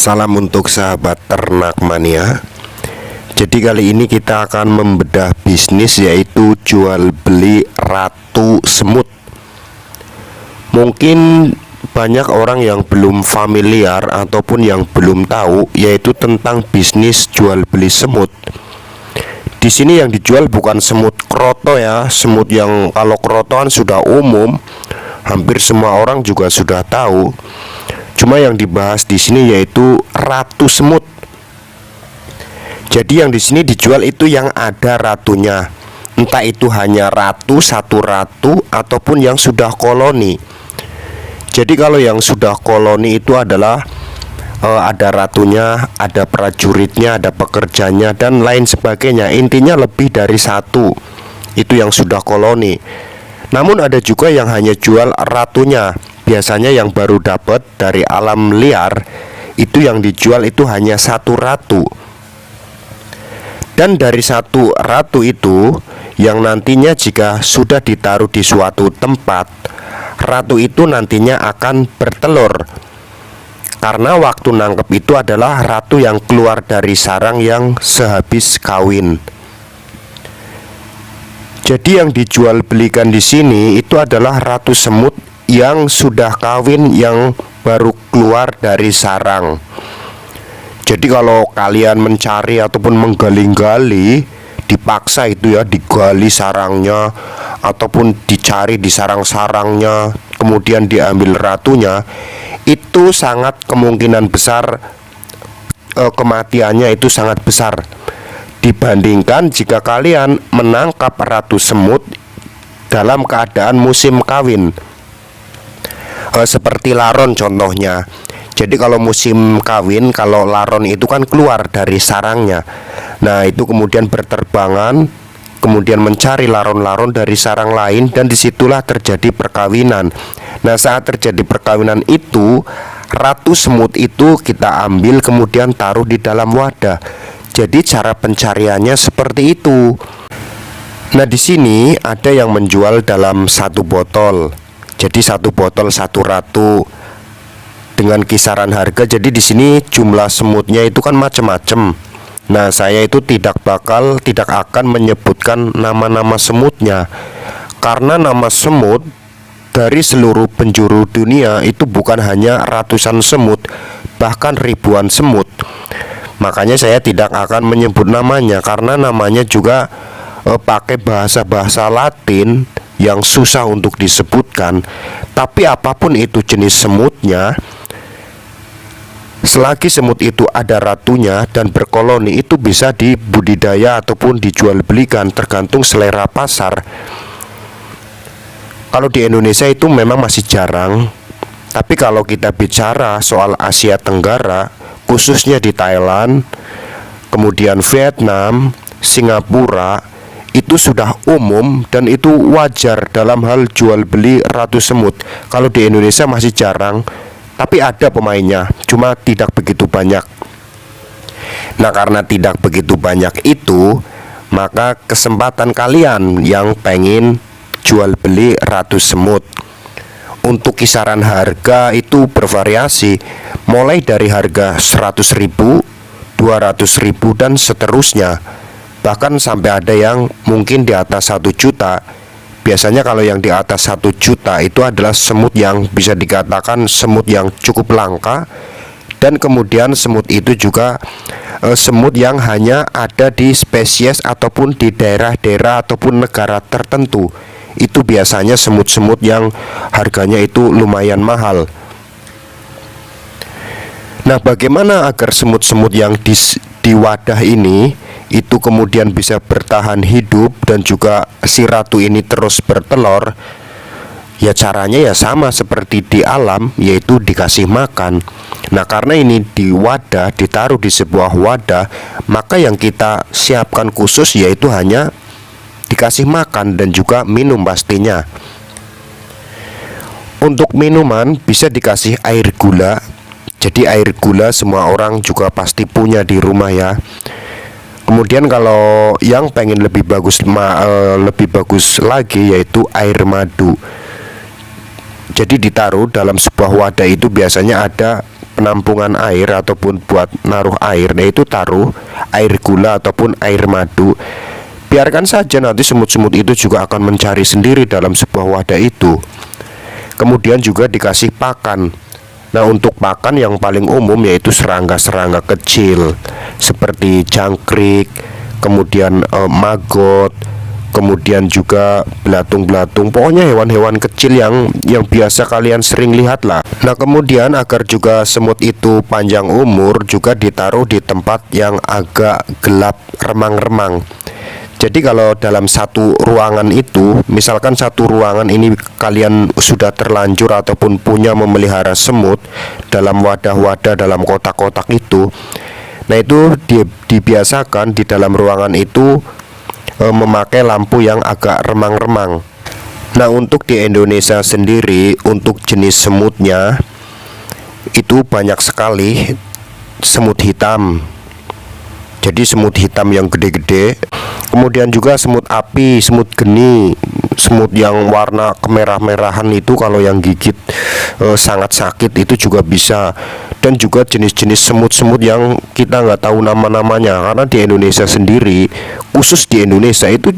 Salam untuk sahabat ternak mania. Jadi kali ini kita akan membedah bisnis, yaitu jual beli ratu semut. Mungkin banyak orang yang belum familiar ataupun yang belum tahu yaitu tentang bisnis jual beli semut. Di sini yang dijual bukan semut kroto ya. Semut yang kalau krotoan sudah umum, hampir semua orang juga sudah tahu. Cuma yang dibahas di sini yaitu ratu semut. Jadi yang di sini dijual itu yang ada ratunya. Entah itu hanya ratu, satu ratu, ataupun yang sudah koloni. Jadi kalau yang sudah koloni itu adalah ada ratunya, ada prajuritnya, ada pekerjanya, dan lain sebagainya. Intinya lebih dari satu. Itu yang sudah koloni. Namun ada juga yang hanya jual ratunya. Biasanya yang baru dapat dari alam liar, itu yang dijual itu hanya satu ratu. Dan dari satu ratu itu, yang nantinya jika sudah ditaruh di suatu tempat, ratu itu nantinya akan bertelur. Karena waktu nangkep itu adalah ratu yang keluar dari sarang yang sehabis kawin. Jadi yang dijual belikan di sini itu adalah ratu semut yang sudah kawin, yang baru keluar dari sarang. Jadi kalau kalian mencari ataupun menggali-gali, dipaksa itu ya, digali sarangnya ataupun dicari di sarang-sarangnya, kemudian diambil ratunya, itu sangat kemungkinan besar kematiannya itu sangat besar dibandingkan jika kalian menangkap ratu semut dalam keadaan musim kawin. Seperti laron contohnya. Jadi kalau musim kawin, kalau laron itu kan keluar dari sarangnya. Nah itu kemudian berterbangan, kemudian mencari laron-laron dari sarang lain, dan disitulah terjadi perkawinan. Nah saat terjadi perkawinan itu, ratu semut itu kita ambil kemudian taruh di dalam wadah. Jadi cara pencariannya seperti itu. Nah di sini ada yang menjual dalam satu botol. Jadi satu botol satu ratu dengan kisaran harga. Jadi di sini jumlah semutnya itu kan macam-macam. Nah saya itu tidak akan menyebutkan nama-nama semutnya, karena nama semut dari seluruh penjuru dunia itu bukan hanya ratusan semut, bahkan ribuan semut. Makanya saya tidak akan menyebut namanya, karena namanya juga pakai bahasa-bahasa Latin yang susah untuk disebutkan. Tapi apapun itu jenis semutnya, selagi semut itu ada ratunya dan berkoloni, itu bisa dibudidaya ataupun dijual belikan tergantung selera pasar. Kalau di Indonesia itu memang masih jarang. Tapi kalau kita bicara soal Asia Tenggara, khususnya di Thailand, kemudian Vietnam, Singapura, itu sudah umum dan itu wajar dalam hal jual beli ratu semut. Kalau di Indonesia masih jarang, tapi ada pemainnya, cuma tidak begitu banyak. Nah karena tidak begitu banyak itu, maka kesempatan kalian yang pengen jual beli ratu semut, untuk kisaran harga itu bervariasi, mulai dari harga 100.000, 200.000, dan seterusnya. Bahkan sampai ada yang mungkin di atas 1 juta. Biasanya kalau yang di atas 1 juta itu adalah semut yang bisa dikatakan semut yang cukup langka. Dan kemudian semut itu juga semut yang hanya ada di spesies ataupun di daerah-daerah ataupun negara tertentu. Itu biasanya semut-semut yang harganya itu lumayan mahal. Nah bagaimana agar semut-semut yang di wadah ini itu kemudian bisa bertahan hidup dan juga si ratu ini terus bertelur? Ya caranya ya sama seperti di alam, yaitu dikasih makan. Nah karena ini di wadah, ditaruh di sebuah wadah, maka yang kita siapkan khusus yaitu hanya dikasih makan dan juga minum pastinya. Untuk minuman bisa dikasih air gula. Jadi air gula semua orang juga pasti punya di rumah ya. Kemudian kalau yang pengen lebih bagus lagi yaitu air madu. Jadi ditaruh dalam sebuah wadah itu biasanya ada penampungan air ataupun buat naruh air, yaitu taruh air gula ataupun air madu. Biarkan saja nanti semut-semut itu juga akan mencari sendiri dalam sebuah wadah itu. Kemudian juga dikasih pakan. Nah, untuk pakan yang paling umum yaitu serangga-serangga kecil seperti jangkrik, kemudian maggot, kemudian juga belatung-belatung, pokoknya hewan-hewan kecil yang biasa kalian sering lihat lah. Nah, kemudian agar juga semut itu panjang umur, juga ditaruh di tempat yang agak gelap remang-remang. Jadi kalau dalam satu ruangan itu, misalkan satu ruangan ini kalian sudah terlanjur ataupun punya memelihara semut dalam wadah-wadah, dalam kotak-kotak itu, nah itu dibiasakan di dalam ruangan itu memakai lampu yang agak remang-remang. Nah, untuk di Indonesia sendiri, untuk jenis semutnya itu banyak sekali semut hitam. Jadi semut hitam yang gede-gede, kemudian juga semut api, semut geni, semut yang warna kemerah-merahan itu kalau yang gigit sangat sakit itu juga bisa. Dan juga jenis-jenis semut-semut yang kita nggak tahu nama-namanya, karena di Indonesia sendiri, khusus di Indonesia itu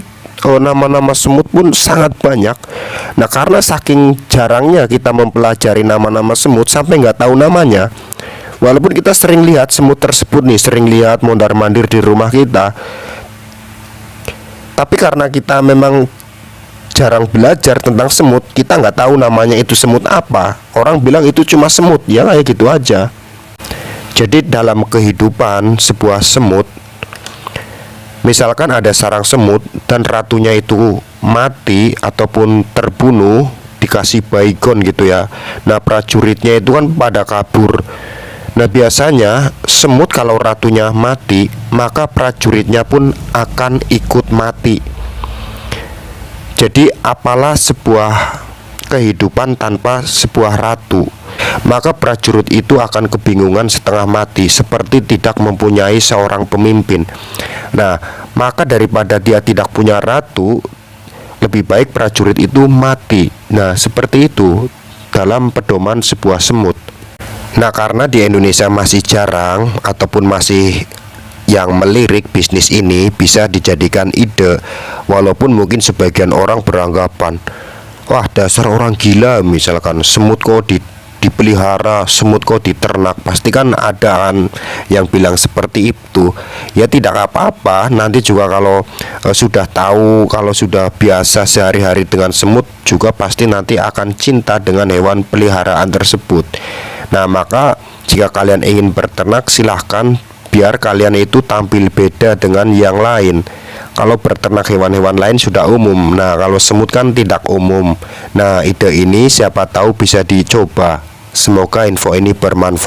nama-nama semut pun sangat banyak. Nah, karena saking jarangnya kita mempelajari nama-nama semut sampai nggak tahu namanya, walaupun kita sering lihat semut tersebut nih, sering lihat mondar-mandir di rumah kita, tapi karena kita memang jarang belajar tentang semut, kita nggak tahu namanya itu semut apa. Orang bilang itu cuma semut, ya kayak gitu aja. Jadi dalam kehidupan sebuah semut, misalkan ada sarang semut dan ratunya itu mati ataupun terbunuh, dikasih baygon gitu ya. Nah, prajuritnya itu kan pada kabur. Nah, biasanya semut kalau ratunya mati, maka prajuritnya pun akan ikut mati. Jadi apalah sebuah kehidupan tanpa sebuah ratu? Maka prajurit itu akan kebingungan setengah mati, seperti tidak mempunyai seorang pemimpin. Nah, maka daripada dia tidak punya ratu, lebih baik prajurit itu mati. Nah, seperti itu dalam pedoman sebuah semut. Nah, karena di Indonesia masih jarang ataupun masih yang melirik bisnis ini bisa dijadikan ide, walaupun mungkin sebagian orang beranggapan, wah dasar orang gila, misalkan semut kok dipelihara, semut kok diternak. Pasti kan ada kan yang bilang seperti itu. Ya tidak apa-apa, nanti juga kalau sudah tahu, kalau sudah biasa sehari-hari dengan semut, juga pasti nanti akan cinta dengan hewan peliharaan tersebut. Nah, maka jika kalian ingin berternak, silahkan, biar kalian itu tampil beda dengan yang lain. Kalau berternak hewan-hewan lain sudah umum. Nah, kalau semut kan tidak umum. Nah, ide ini siapa tahu bisa dicoba. Semoga info ini bermanfaat.